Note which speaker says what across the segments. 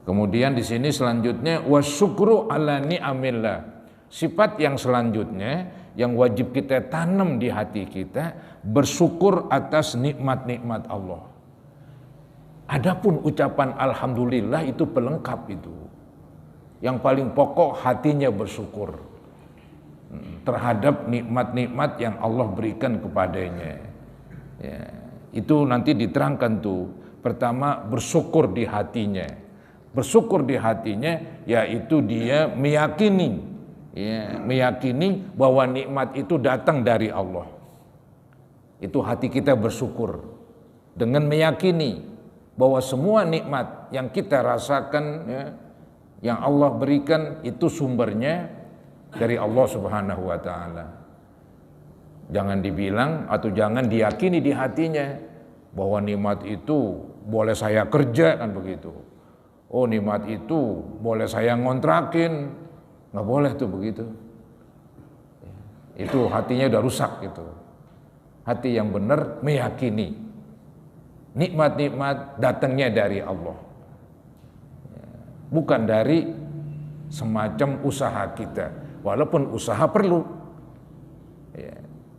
Speaker 1: Kemudian di sini selanjutnya wasyukru ala ni'amillah. Sifat yang selanjutnya yang wajib kita tanam di hati kita, bersyukur atas nikmat-nikmat Allah. Adapun ucapan alhamdulillah itu pelengkap itu. Yang paling pokok hatinya bersyukur terhadap nikmat-nikmat yang Allah berikan kepadanya. Ya, itu nanti diterangkan tuh. Pertama bersyukur di hatinya. Bersyukur di hatinya yaitu dia meyakini, ya, meyakini bahwa nikmat itu datang dari Allah. Itu hati kita bersyukur dengan meyakini bahwa semua nikmat yang kita rasakan, ya, yang Allah berikan itu sumbernya dari Allah Subhanahu wa taala. Jangan dibilang atau jangan diyakini di hatinya bahwa nikmat itu boleh saya kerja, kan begitu. Oh, nikmat itu boleh saya ngontrakin, nggak boleh tuh begitu. Itu hatinya udah rusak gitu. Hati yang benar meyakini nikmat-nikmat datangnya dari Allah, bukan dari semacam usaha kita, walaupun usaha perlu.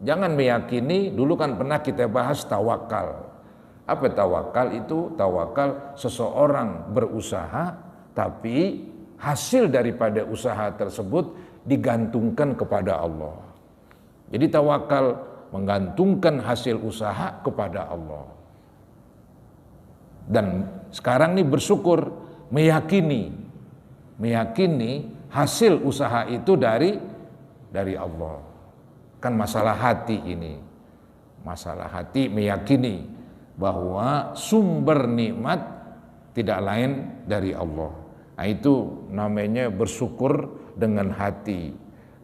Speaker 1: Jangan meyakini, dulu kan pernah kita bahas tawakal. Apa tawakal itu? Tawakal seseorang berusaha tapi hasil daripada usaha tersebut digantungkan kepada Allah. Jadi tawakal menggantungkan hasil usaha kepada Allah. Dan sekarang ini bersyukur, meyakini hasil usaha itu dari Allah. Kan masalah hati ini. Masalah hati meyakini bahwa sumber nikmat tidak lain dari Allah. Nah, itu namanya bersyukur dengan hati.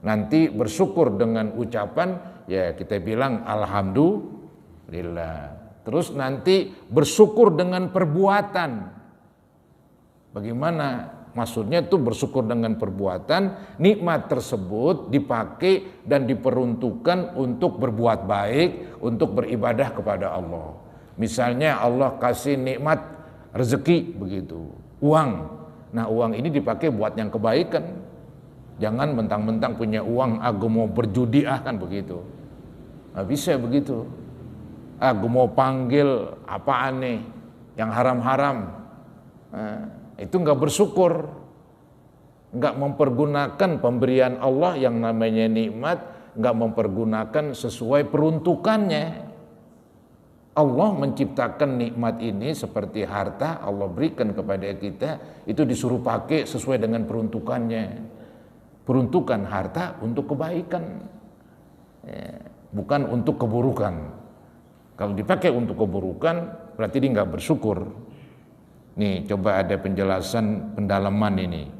Speaker 1: Nanti bersyukur dengan ucapan, ya kita bilang alhamdulillah. Terus nanti bersyukur dengan perbuatan. Bagaimana? Maksudnya itu bersyukur dengan perbuatan, nikmat tersebut dipakai dan diperuntukkan untuk berbuat baik, untuk beribadah kepada Allah. Misalnya Allah kasih nikmat rezeki begitu, uang. Nah, uang ini dipakai buat yang kebaikan. Jangan mentang-mentang punya uang, aku mau berjudi kan begitu. Nggak bisa begitu. Aku mau panggil apaan nih yang haram-haram. Itu nggak bersyukur, nggak mempergunakan pemberian Allah yang namanya nikmat, nggak mempergunakan sesuai peruntukannya. Allah menciptakan nikmat ini seperti harta Allah berikan kepada kita, itu disuruh pakai sesuai dengan peruntukannya. Peruntukan harta untuk kebaikan, bukan untuk keburukan. Kalau dipakai untuk keburukan berarti dia nggak bersyukur. Nih, coba ada penjelasan pendalaman ini.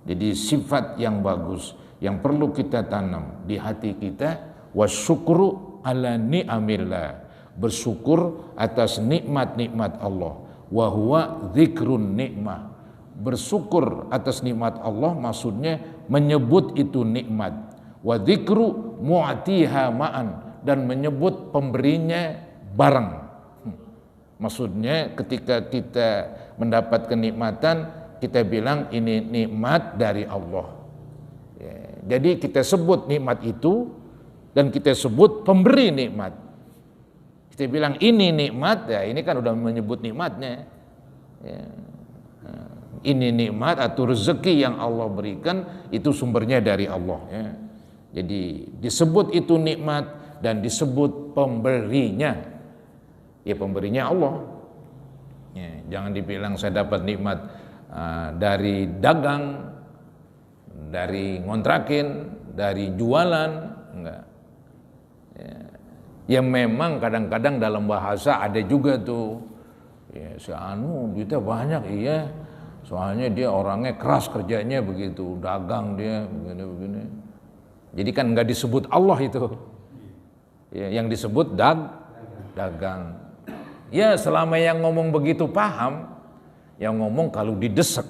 Speaker 1: Jadi sifat yang bagus yang perlu kita tanam di hati kita, wasyukru ala ni'amillah, bersyukur atas nikmat-nikmat Allah. Wa huwa dzikrun nikmah, bersyukur atas nikmat Allah maksudnya menyebut itu nikmat. Wa dzikru mu'tiha ma'an, dan menyebut pemberinya bareng. Maksudnya ketika kita mendapat kenikmatan, kita bilang ini nikmat dari Allah. Jadi kita sebut nikmat itu dan kita sebut pemberi nikmat. Kita bilang ini nikmat, ya ini kan udah menyebut nikmatnya. Ini nikmat atau rezeki yang Allah berikan, itu sumbernya dari Allah. Jadi disebut itu nikmat dan disebut pemberinya. Ya pemberinya Allah. Jangan dibilang saya dapat nikmat dari dagang, dari ngontrakin, dari jualan, enggak. Ya memang kadang-kadang dalam bahasa ada juga tuh, ya si anu duitnya banyak, iya, soalnya dia orangnya keras kerjanya begitu, dagang dia begini-begini. Jadi kan enggak disebut Allah itu, ya, yang disebut dagang. Ya selama yang ngomong begitu paham, yang ngomong kalau didesak,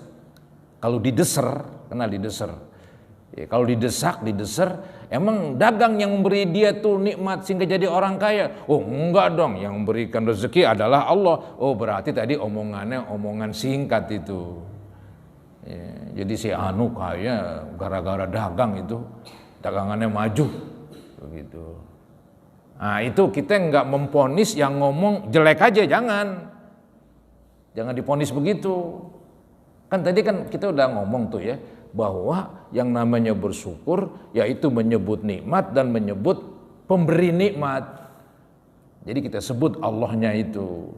Speaker 1: kalau dideser, kenal dideser. Ya, kalau didesak, dideser, emang dagang yang memberi dia tuh nikmat sehingga jadi orang kaya? Oh enggak dong, yang memberikan rezeki adalah Allah. Oh berarti tadi omongannya omongan singkat itu. Ya, jadi si anu kaya gara-gara dagang itu, dagangannya maju begitu. Nah itu kita nggak memponis yang ngomong jelek aja, jangan diponis begitu. Kan tadi kan kita udah ngomong tuh ya, bahwa yang namanya bersyukur yaitu menyebut nikmat dan menyebut pemberi nikmat. Jadi kita sebut Allahnya itu.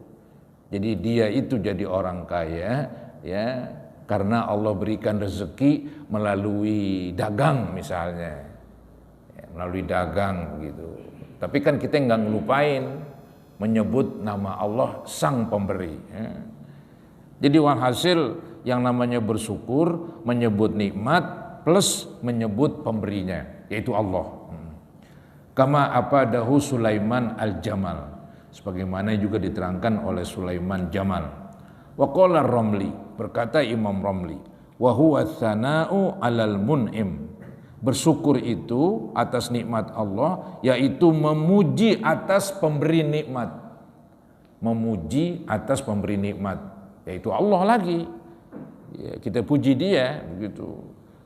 Speaker 1: Jadi dia itu jadi orang kaya ya karena Allah berikan rezeki melalui dagang misalnya. Ya, melalui dagang gitu. Tapi kan kita nggak ngelupain menyebut nama Allah sang pemberi. Ya. Jadi walhasil yang namanya bersyukur menyebut nikmat plus menyebut pemberinya yaitu Allah. Kama apadahu Sulaiman al-Jamal, sebagaimana juga diterangkan oleh Sulaiman Jamal. Wa qala Romli, berkata Imam Romli, wa huwa tsana'u 'alal mun'im. Bersyukur itu atas nikmat Allah yaitu memuji atas pemberi nikmat. Memuji atas pemberi nikmat yaitu Allah lagi. Ya, kita puji dia begitu.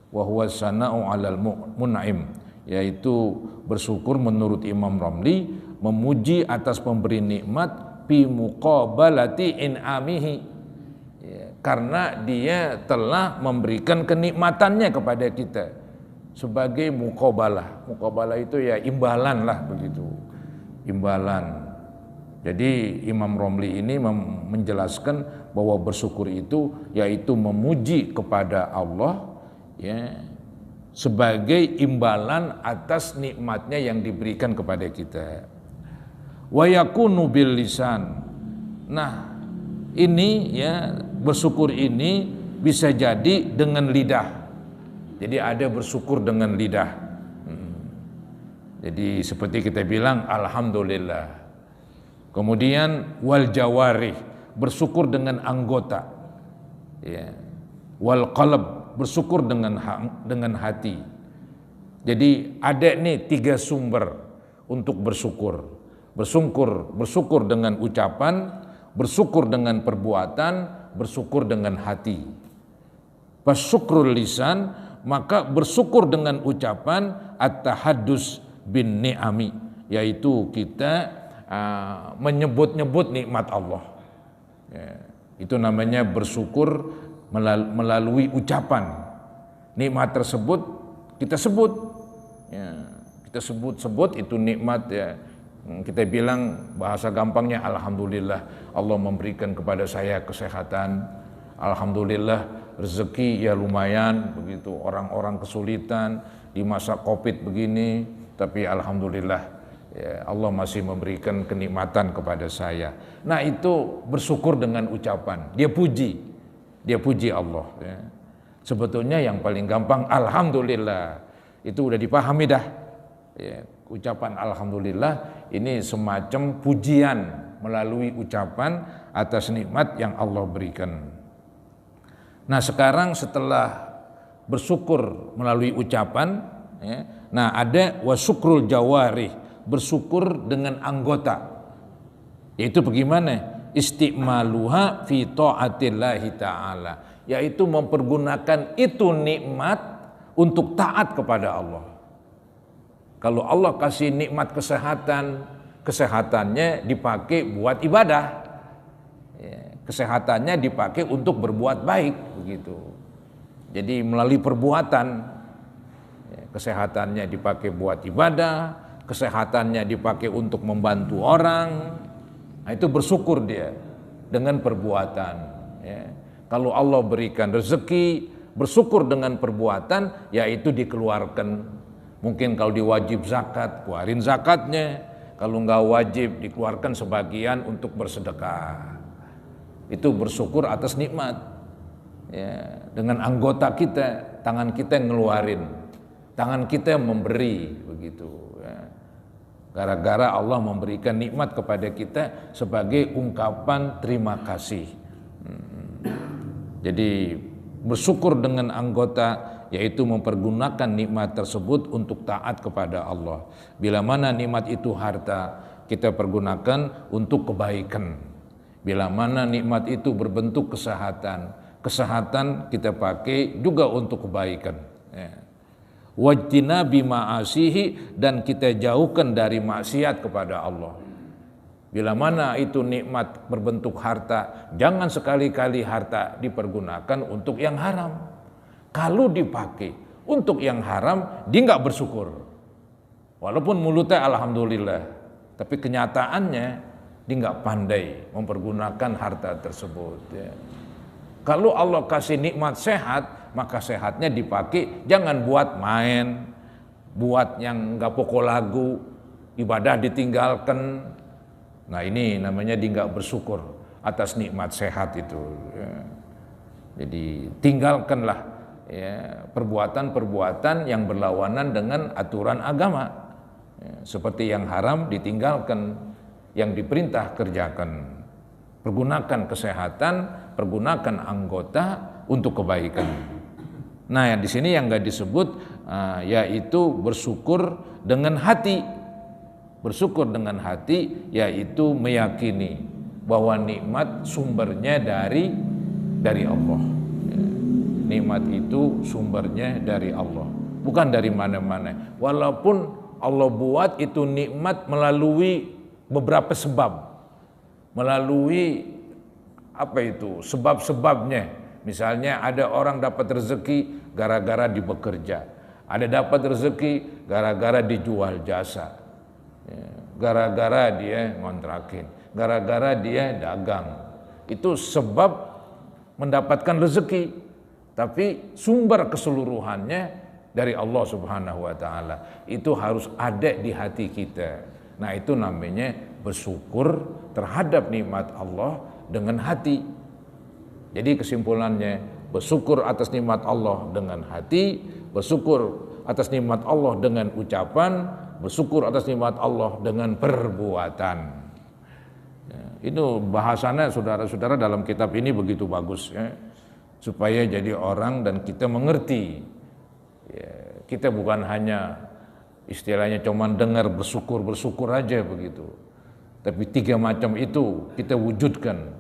Speaker 1: Wa huwa tsana'u 'alal mun'im, yaitu bersyukur menurut Imam Romli memuji atas pemberi nikmat fi muqabalati in'amihi, ya, karena dia telah memberikan kenikmatannya kepada kita sebagai muqabalah. Muqabalah itu ya imbalan lah begitu, imbalan. Jadi Imam Romli ini menjelaskan bahwa bersyukur itu yaitu memuji kepada Allah ya sebagai imbalan atas nikmatnya yang diberikan kepada kita. Wa yakunu bil lisan. Nah, ini ya bersyukur ini bisa jadi dengan lidah. Jadi ada bersyukur dengan lidah. Jadi seperti kita bilang alhamdulillah. Kemudian wal jawarih, bersyukur dengan anggota. Ya. Wal qalb, bersyukur dengan hati. Jadi ada nih 3 sumber untuk bersyukur. Bersyukur dengan ucapan, bersyukur dengan perbuatan, bersyukur dengan hati. Pas syukrul lisan, maka bersyukur dengan ucapan at-tahaddus bin ni'ami, yaitu kita menyebut-nyebut nikmat Allah. Ya, itu namanya bersyukur melalui ucapan. Nikmat tersebut kita sebut, ya, kita sebut itu nikmat ya. Kita bilang bahasa gampangnya alhamdulillah Allah memberikan kepada saya kesehatan, alhamdulillah rezeki ya lumayan begitu. Orang-orang kesulitan di masa Covid begini, tapi alhamdulillah ya, Allah masih memberikan kenikmatan kepada saya. Nah itu bersyukur dengan ucapan. Dia puji Allah. Ya. Sebetulnya yang paling gampang alhamdulillah. Itu udah dipahami dah. Ya, ucapan alhamdulillah ini semacam pujian melalui ucapan atas nikmat yang Allah berikan. Nah sekarang setelah bersyukur melalui ucapan, ya, nah ada wasyukrul jawarih, bersyukur dengan anggota, yaitu bagaimana istimaluha fi taatillahi ta'ala, yaitu mempergunakan itu nikmat untuk taat kepada Allah. Kalau Allah kasih nikmat kesehatan, kesehatannya dipakai buat ibadah, kesehatannya dipakai untuk berbuat baik begitu. Jadi melalui perbuatan, kesehatannya dipakai buat ibadah, kesehatannya dipakai untuk membantu orang. Nah, itu bersyukur dia dengan perbuatan. Ya. Kalau Allah berikan rezeki, bersyukur dengan perbuatan, yaitu dikeluarkan. Mungkin kalau diwajib zakat, keluarin zakatnya. Kalau nggak wajib, dikeluarkan sebagian untuk bersedekah. Itu bersyukur atas nikmat. Ya. Dengan anggota kita, tangan kita yang ngeluarin, tangan kita yang memberi, begitu. Ya. Gara-gara Allah memberikan nikmat kepada kita sebagai ungkapan terima kasih. Jadi bersyukur dengan anggota yaitu mempergunakan nikmat tersebut untuk taat kepada Allah. Bila mana nikmat itu harta, kita pergunakan untuk kebaikan. Bila mana nikmat itu berbentuk kesehatan, kesehatan kita pakai juga untuk kebaikan. Ya. Wajtinabi ma'asihi, dan kita jauhkan dari maksiat kepada Allah. Bila mana itu nikmat berbentuk harta, jangan sekali-kali harta dipergunakan untuk yang haram. Kalau dipakai untuk yang haram, dia nggak bersyukur. Walaupun mulutnya alhamdulillah, tapi kenyataannya dia nggak pandai mempergunakan harta tersebut. Ya. Kalau Allah kasih nikmat sehat, maka sehatnya dipakai, jangan buat main, buat yang nggak pokok lagu, ibadah ditinggalkan. Nah ini namanya dia nggak bersyukur atas nikmat sehat itu. Ya. Jadi tinggalkanlah ya, perbuatan-perbuatan yang berlawanan dengan aturan agama. Ya, seperti yang haram ditinggalkan, yang diperintah kerjakan. Pergunakan kesehatan, pergunakan anggota untuk kebaikan. Nah, di sini yang nggak disebut yaitu bersyukur dengan hati. Bersyukur dengan hati yaitu meyakini bahwa nikmat sumbernya dari Allah. Ya. Nikmat itu sumbernya dari Allah, bukan dari mana-mana. Walaupun Allah buat itu nikmat melalui beberapa sebab. Melalui sebab-sebabnya. Misalnya ada orang dapat rezeki gara-gara dia bekerja, ada dapat rezeki gara-gara dijual jasa, gara-gara dia ngontrakin, gara-gara dia dagang. Itu sebab mendapatkan rezeki, tapi sumber keseluruhannya dari Allah Subhanahu wa taala. Itu harus ada di hati kita. Nah, itu namanya bersyukur terhadap nikmat Allah dengan hati. Jadi kesimpulannya, bersyukur atas nikmat Allah dengan hati, bersyukur atas nikmat Allah dengan ucapan, bersyukur atas nikmat Allah dengan perbuatan. Ya, itu bahasanya saudara-saudara dalam kitab ini begitu bagus ya, supaya jadi orang dan kita mengerti. Ya, kita bukan hanya istilahnya cuman dengar bersyukur aja begitu. Tapi 3 macam itu kita wujudkan.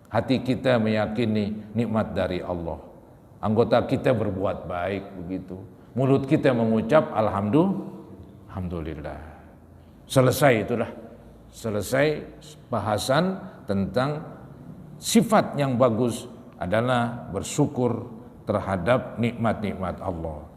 Speaker 1: Hati kita meyakini nikmat dari Allah. Anggota kita berbuat baik begitu. Mulut kita mengucap alhamdulillah. Selesai itulah. Selesai bahasan tentang sifat yang bagus adalah bersyukur terhadap nikmat-nikmat Allah.